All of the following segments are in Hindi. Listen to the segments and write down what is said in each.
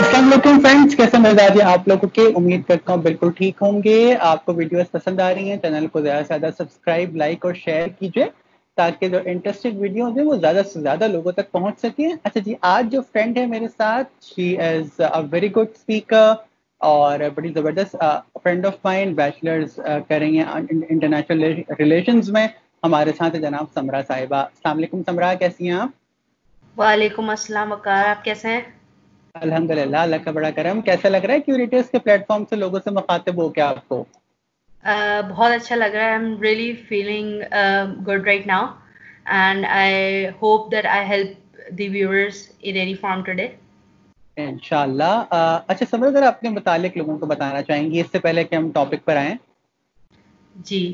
अस्सलाम वालेकुम फ्रेंड्स, कैसे मिजाज है आप लोगों के। उम्मीद करता हूँ बिल्कुल ठीक होंगे। आपको वीडियोस पसंद आ रही हैं, चैनल को ज़्यादा से ज़्यादा सब्सक्राइब, लाइक और शेयर कीजिए ताकि जो इंटरेस्टिंग वीडियोस हैं वो ज़्यादा से ज़्यादा लोगों तक पहुंच सकें। अच्छा जी, आज जो फ्रेंड है मेरे साथ, she is a very good speaker और बड़ी ज़बरदस्त फ्रेंड ऑफ माइन, बैचलर्स कर रही हैं इंटरनेशनल रिलेशंस में। हमारे साथ है जनाब समरा साहिबा। अस्सलाम वालेकुम समरा, कैसी हैं आप? वालेकुम अस्सलाम वकार, आप कैसे हैं? अल्हम्दुलिल्लाह, अल्लाह का बड़ा करम। कैसा लग रहा है क्यूरेटर्स के प्लेटफॉर्म से लोगों से मुखातिब हो क्या आपको? बहुत अच्छा लग रहा है। I am really feeling good right now and I hope that I help the viewers in any form today. इंशाल्लाह। अच्छा समर, अगर अपने मुतालिक लोगों को बताना चाहेंगी इससे पहले कि हम टॉपिक पर आएं। जी,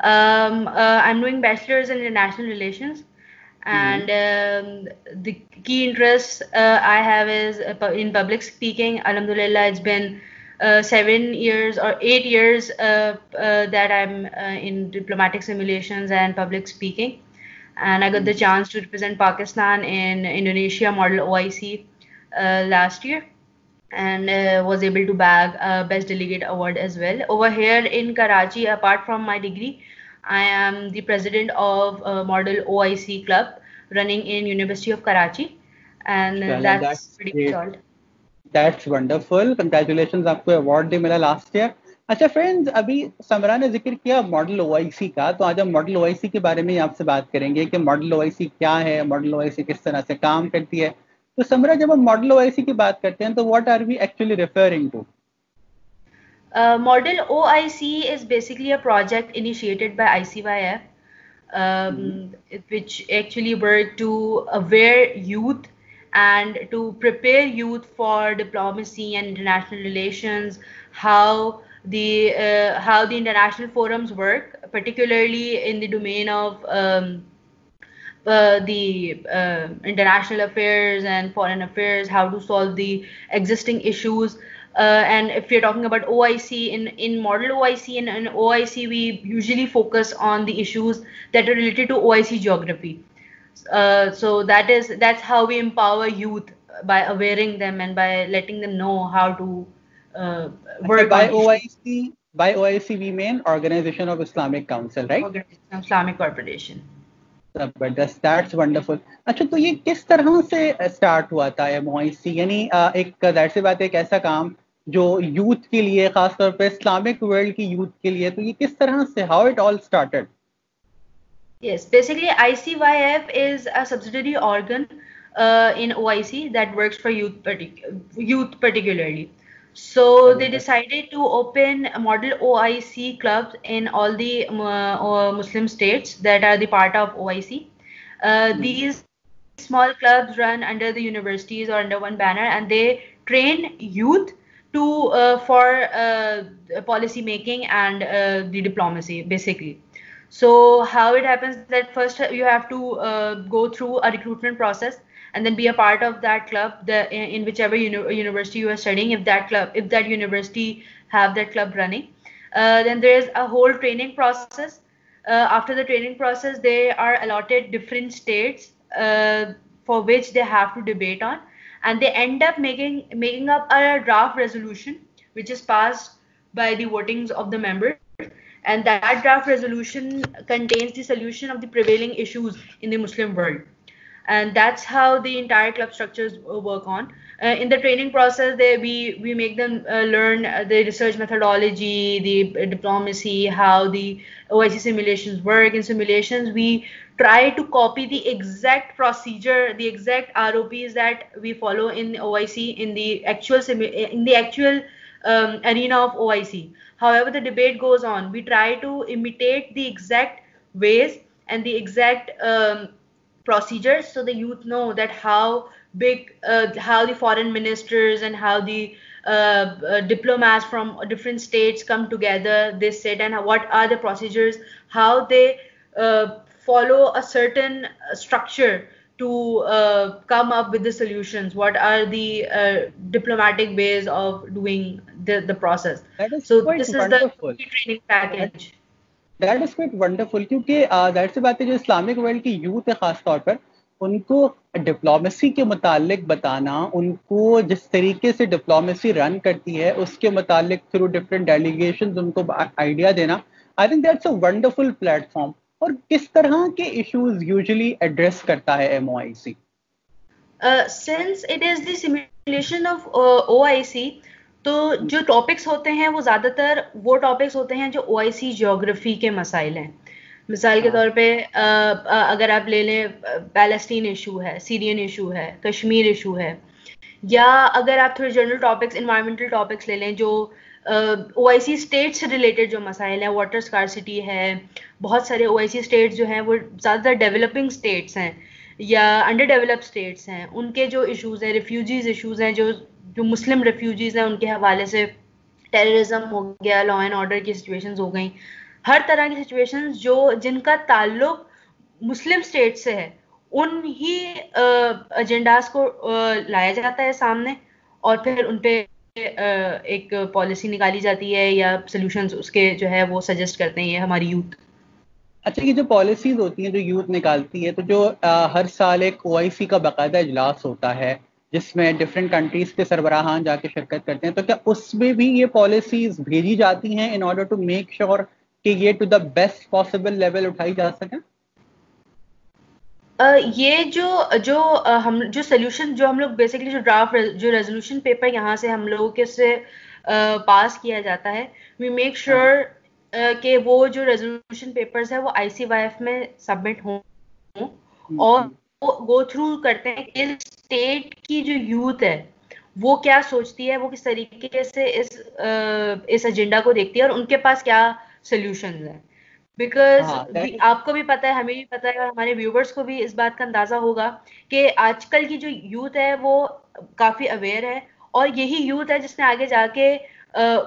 I am doing bachelors in international relations and the key interests I have is in public speaking. Alhamdulillah, it's been 7 years or 8 years that I'm in diplomatic simulations and public speaking, and I got the chance to represent Pakistan in Indonesia Model OIC last year, and was able to bag a Best Delegate award as well. Over here in Karachi, apart from my degree, I am the president of Model OIC Club running in University of Karachi, and इंशाल्लाह, that's that's pretty much great, all. That's wonderful, congratulations, आपको अवार्ड भी मिला लास्ट ईयर। अच्छा फ्रेंड्स, अभी समरा ने जिक्र किया मॉडल ओआईसी का, तो आज हम मॉडल ओआईसी के बारे में ही आपसे बात करेंगे कि मॉडल ओआईसी क्या है, मॉडल ओआईसी किस तरह से काम करती है। तो समरा, जब हम मॉडल ओआईसी की बात करते हैं तो what are we actually referring to? Model OIC is basically a project initiated by ICYF, which actually work to aware youth and to prepare youth for diplomacy and international relations, how the international forums work, particularly in the domain of the international affairs and foreign affairs, how to solve the existing issues. And if you're talking about OIC, in model OIC and in OIC, we usually focus on the issues that are related to OIC geography. So that's how we empower youth, by awareing them and by letting them know how to uh, अच्छा, work on issues. By OIC we mean organisation of Islamic council, right? Organization of Islamic Corporation. जबरदस्त, दैट्स वंडरफुल। अच्छा, तो ये किस तरह से स्टार्ट हुआ था एमओआईसी? यानी एक जाहिर सी बात है, एक ऐसा काम जो यूथ के लिए, खासतौर पे इस्लामिक वर्ल्ड की यूथ के लिए, तो ये किस तरह से, how it all started? Yes, basically ICYF is a subsidiary organ in OIC that works for youth particularly. So they जबरदस्त। decided to open model OIC clubs in all the Muslim states that are the part of OIC. These small clubs run under the universities or under one banner, and they train youth to for policy making and the diplomacy basically. So how it happens that first you have to go through a recruitment process and then be a part of that club, in whichever university you are studying. If that university have that club running, then there is a whole training process. After the training process, they are allotted different states for which they have to debate on, and they end up making up a draft resolution which is passed by the votings of the members, and that draft resolution contains the solution of the prevailing issues in the Muslim world. And that's how the entire club structures work on. In the training process, we make them learn the research methodology, the diplomacy, how the OIC simulations work. In simulations, we try to copy the exact procedure, the exact ROPs that we follow in OIC in the actual arena of OIC. However, the debate goes on. We try to imitate the exact ways and the exact procedures, so the youth know that how the foreign ministers and how the diplomats from different states come together, they sit, and what are the procedures, how they follow a certain structure to come up with the solutions, what are the diplomatic ways of doing the process. That is So quite this is the wonderful. training package. That is quite wonderful, क्योंकि जाहिर सी बात है, जो इस्लामिक वर्ल्ड की यूथ है खास तौर पर, उनको डिप्लोमेसी के मुतालिक बताना, उनको जिस तरीके से डिप्लोमेसी रन करती है उसके मुतालिक थ्रू डिफरेंट डेलीगेशंस उनको आइडिया देना, I think that's a wonderful platform. और किस तरह के इश्यूज यूजुअली एड्रेस करता है MOIC? Since it is the simulation of OIC, तो जो टॉपिक्स होते हैं वो ज़्यादातर वो टॉपिक्स होते हैं जो OIC ज्योग्राफी के मसाइल हैं। मिसाल के तौर पे अगर आप ले लें, पैलेस्टीन इशू है, सीरियन इशू है, कश्मीर इशू है, या अगर आप थोड़े जनरल टॉपिक्स, इन्वायरमेंटल टॉपिक्स ले लें जो OIC स्टेट से रिलेटेड जो मसाइल हैं, वाटर स्कार्सिटी है, बहुत सारे OIC स्टेट्स जो हैं वो ज़्यादातर डेवलपिंग स्टेट्स हैं या अंडर डेवलप्ड स्टेट्स हैं, उनके जो इश्यूज़ हैं, रिफ्यूजीज इश्यूज़ हैं, जो मुस्लिम रिफ्यूजीज हैं उनके हवाले से, टेररिज्म हो गया, लॉ एंड ऑर्डर की सिचुएशंस हो गई, हर तरह की सिचुएशंस जो जिनका ताल्लुक मुस्लिम स्टेट से है, उन ही एजेंडाज को लाया जाता है सामने और फिर उन पे एक पॉलिसी निकाली जाती है या सॉल्यूशंस उसके जो है वो सजेस्ट करते हैं ये हमारी यूथ। अच्छा, ये जो पॉलिसीज होती हैं जो यूथ निकालती है, तो जो हर साल एक OIC का बाकायदा इजलास होता है जिसमें डिफरेंट कंट्रीज के सरबराहान जाके शिरकत करते हैं, तो क्या उसमें भी ये पॉलिसीज भेजी जाती हैं in order to make sure कि ये to the best possible level उठाई जा सके? ये हम जो सोल्यूशन जो हम लोग बेसिकली जो ड्राफ्ट जो रेजोल्यूशन पेपर यहाँ से हम लोगों के से पास किया जाता है, वी मेक श्योर कि वो जो रेजोल्यूशन पेपर्स है वो ICYF में सबमिट हों और वो गो थ्रू करते हैं कि स्टेट की जो यूथ है वो क्या सोचती है, वो किस तरीके से इस एजेंडा को देखती है और उनके पास क्या सोल्यूशंस हैं। बिकॉज आपको भी पता है, हमें भी पता है और हमारे व्यूवर्स को भी इस बात का अंदाजा होगा कि आजकल की जो यूथ है वो काफी अवेयर है और यही यूथ है जिसने आगे जाके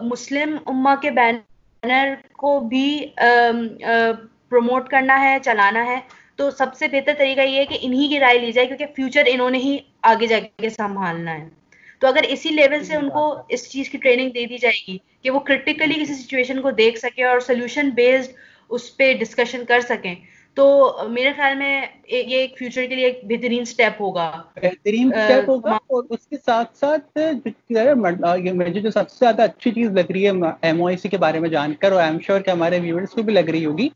मुस्लिम उम्मा के बैनर को भी प्रमोट करना है, चलाना है। तो सबसे बेहतर तरीका ये है कि इन्हीं की राय ली जाए क्योंकि फ्यूचर इन्होंने ही आगे जाके संभालना है। तो अगर इसी लेवल से उनको इस चीज की ट्रेनिंग दे दी जाएगी कि वो क्रिटिकली किसी सिचुएशन को देख सके और सोल्यूशन बेस्ड उस पर डिस्कशन कर सकें, तो मेरे ख्याल में ये एक फ्यूचर के लिए एक बेहतरीन स्टेप होगा। और उसके साथ साथ मुझे जो सबसे ज्यादा अच्छी चीज लग रही है MOIC के बारे में जानकर, और आई एम श्योर कि हमारे व्यूअर्स को भी लग रही होगी,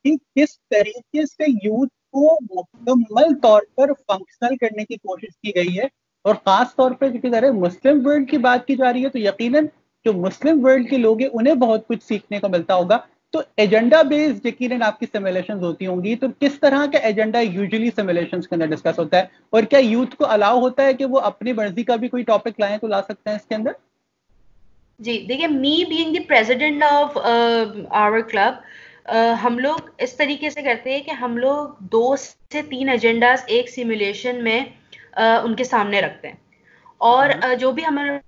कि किस तरीके से यूथ को मुकम्मल तौर पर फंक्शनल करने की कोशिश की गई है। और खास तौर पर क्योंकि अगर मुस्लिम वर्ल्ड की बात की जा रही है तो यकीनन जो मुस्लिम वर्ल्ड के लोग हैं उन्हें बहुत कुछ सीखने को मिलता होगा। तो एजेंडा बेस्ड यकीनन आपकी सिमुलेशंस होती होंगी, तो किस तरह का एजेंडा यूजुअली सिमुलेशंस के अंदर डिस्कस होता है और क्या यूथ को अलाउ होता है कि वो अपनी मर्जी का भी कोई टॉपिक लाएं तो ला सकते हैं इसके अंदर? जी देखिए, me being the president of our club, हम लोग इस तरीके से करते हैं कि हम लोग 2 से 3 एजेंडाज एक सिमुलेशन में उनके सामने रखते हैं और जो भी हमारे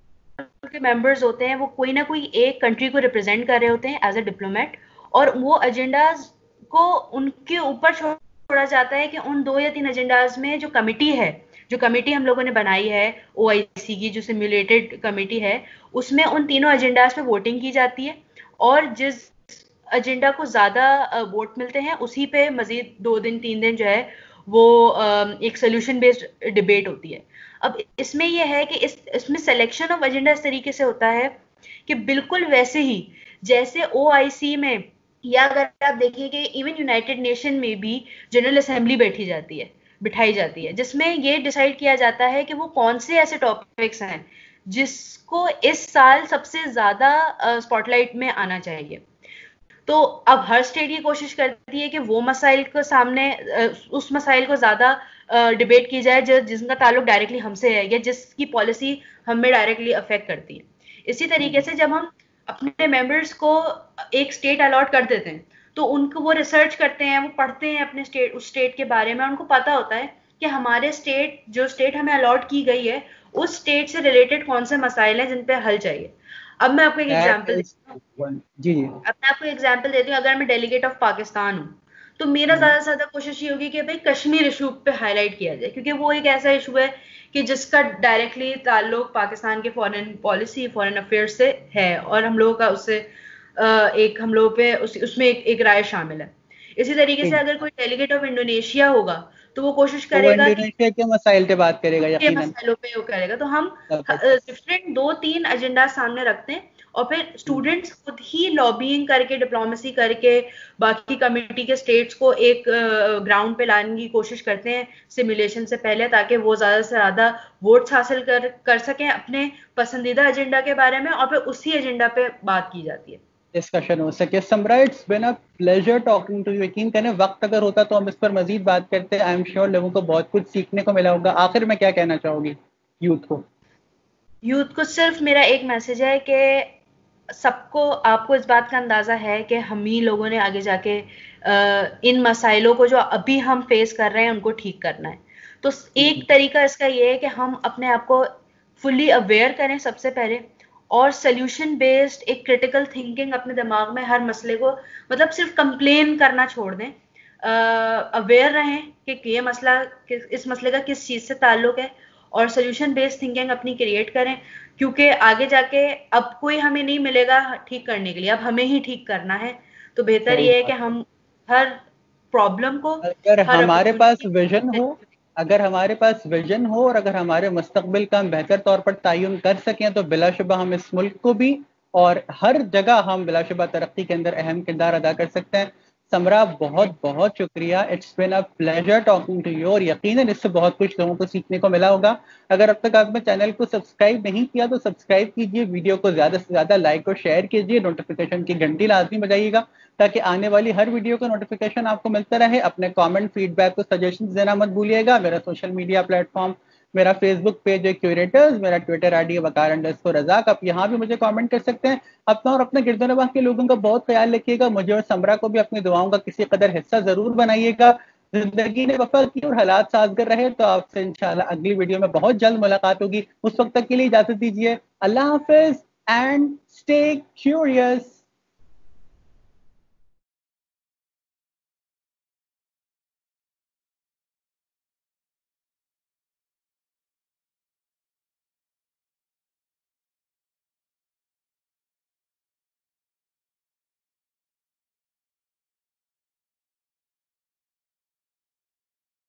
के मेंबर्स होते हैं वो कोई ना कोई एक कंट्री को रिप्रेजेंट कर रहे होते हैं एज अ डिप्लोमेट, और वो एजेंडाज को उनके ऊपर छोड़ा जाता है कि उन 2 या 3 एजेंडाज में जो कमेटी हम लोगों ने बनाई है OIC की, जो सिम्युलेटेड कमेटी है, उसमें उन तीनों एजेंडाज पे वोटिंग की जाती है और जिस एजेंडा को ज्यादा वोट मिलते हैं उसी पे मजीद 2 दिन 3 दिन जो है वो एक सोल्यूशन बेस्ड डिबेट होती है। अब इसमें यह है कि इसमें सिलेक्शन ऑफ एजेंडा इस तरीके से होता है कि बिल्कुल वैसे ही जैसे OIC में, या अगर आप देखिए कि इवन यूनाइटेड नेशन में भी जनरल असेंबली बिठाई जाती है जिसमें ये डिसाइड किया जाता है कि वो कौन से ऐसे टॉपिक्स हैं जिसको इस साल सबसे ज्यादा स्पॉटलाइट में आना चाहिए। तो अब हर स्टेट ये कोशिश करती है कि वो मसाइल को सामने उस मसाइल को ज्यादा डिबेट की जाए जिसका ताल्लुक डायरेक्टली हमसे है या जिसकी पॉलिसी हमें डायरेक्टली अफेक्ट करती है। इसी तरीके से जब हम अपने मेंबर्स को एक स्टेट अलॉट कर देते हैं तो उनको वो रिसर्च करते हैं, वो पढ़ते हैं अपने स्टेट, उस स्टेट के बारे में, उनको पता होता है कि हमारे जो स्टेट हमें अलॉट की गई है उस स्टेट से रिलेटेड कौन से मसाइल हैं जिन पे हल चाहिए। अब मैं आपको एक एग्जांपल देती हूँ। अगर मैं डेलीगेट ऑफ पाकिस्तान हूँ तो मेरा ज्यादा से ज्यादा कोशिश ये होगी कि भाई कश्मीर इशू पे हाईलाइट किया जाए, क्योंकि वो एक ऐसा इशू है कि जिसका डायरेक्टली ताल्लुक पाकिस्तान के फॉरेन पॉलिसी, फॉरेन अफेयर्स से है और हम लोगों का उससे एक हम लोगों पे उसमें एक राय शामिल है। इसी तरीके से अगर कोई डेलीगेट ऑफ इंडोनेशिया होगा तो वो कोशिश तो वो करेगा कि इंडोनेशिया के मसाइल पे बात करेगा के यकीनन। मसाइलों पे वो करेगा। तो हम जबरदस्त। डिफरेंट 2-3 एजेंडा सामने रखते हैं और फिर स्टूडेंट्स खुद ही लॉबिंग करके, डिप्लोमेसी करके बाकी कमिटी के स्टेट्स को एक ग्राउंड पे लाने की कोशिश करते हैं सिमुलेशन से पहले, ताकि वो ज्यादा से ज्यादा वोट्स हासिल कर सकें अपने पसंदीदा एजेंडा के बारे में, और फिर उसी एजेंडा पे बात की जाती है, डिस्कशन हो सके। Samra, it's been a pleasure talking to you. यकीन करें वक्त अगर होता तो हम इस पर मजीद बात करते। आई एम श्योर लोगों को बहुत कुछ सीखने को मिला होगा। आखिर में क्या कहना चाहोगी यूथ को? यूथ को सिर्फ मेरा एक मैसेज है कि सबको, आपको इस बात का अंदाजा है कि हम ही लोगों ने आगे जाके इन मसाइलों को जो अभी हम फेस कर रहे हैं उनको ठीक करना है। तो एक तरीका इसका ये है कि हम अपने आप को फुल्ली अवेयर करें सबसे पहले, और सोल्यूशन बेस्ड एक क्रिटिकल थिंकिंग अपने दिमाग में हर मसले को, मतलब सिर्फ कंप्लेन करना छोड़ दें, अवेयर रहें कि ये मसला, इस मसले का किस चीज़ से ताल्लुक है, और सोल्यूशन बेस्ड थिंकिंग अपनी क्रिएट करें, क्योंकि आगे जाके अब कोई हमें नहीं मिलेगा ठीक करने के लिए, अब हमें ही ठीक करना है। तो बेहतर सही ये है कि बात। हम हर प्रॉब्लम को, अगर हर हमारे पास अपॉर्चुनिटी विजन हो, अगर हमारे पास विजन हो और अगर हमारे मुस्तकबिल का हम बेहतर तौर पर तयन कर सकें तो बिलाशुबा हम इस मुल्क को भी और हर जगह हम बिलाशुबा तरक्की के अंदर अहम किरदार अदा कर सकते हैं। समरा, बहुत बहुत शुक्रिया। It's been a pleasure talking to you और यकीनन इससे बहुत कुछ लोगों को सीखने को मिला होगा। अगर अब तक आपने चैनल को सब्सक्राइब नहीं किया तो सब्सक्राइब कीजिए, वीडियो को ज़्यादा से ज़्यादा लाइक और शेयर कीजिए, नोटिफिकेशन की घंटी लाजमी बजाइएगा ताकि आने वाली हर वीडियो का नोटिफिकेशन आपको मिलता रहे। अपने कमेंट, फीडबैक को सजेशन देना मत भूलिएगा। मेरा सोशल मीडिया प्लेटफॉर्म, मेरा फेसबुक पेज है क्यूरेटर्स, मेरा ट्विटर आईडी है वकार_रज़ाक। आप यहाँ भी मुझे कमेंट कर सकते हैं। अपना और अपने गिरदोनवाह के लोगों का बहुत ख्याल रखिएगा। मुझे और समरा को भी अपनी दुआओं का किसी कदर हिस्सा जरूर बनाइएगा। जिंदगी ने वफा की और हालात साजगर रहे तो आपसे इंशाल्लाह अगली वीडियो में बहुत जल्द मुलाकात होगी। उस वक्त तक के लिए इजाजत दीजिए। अल्लाह हाफिज एंड स्टे क्यूरियस।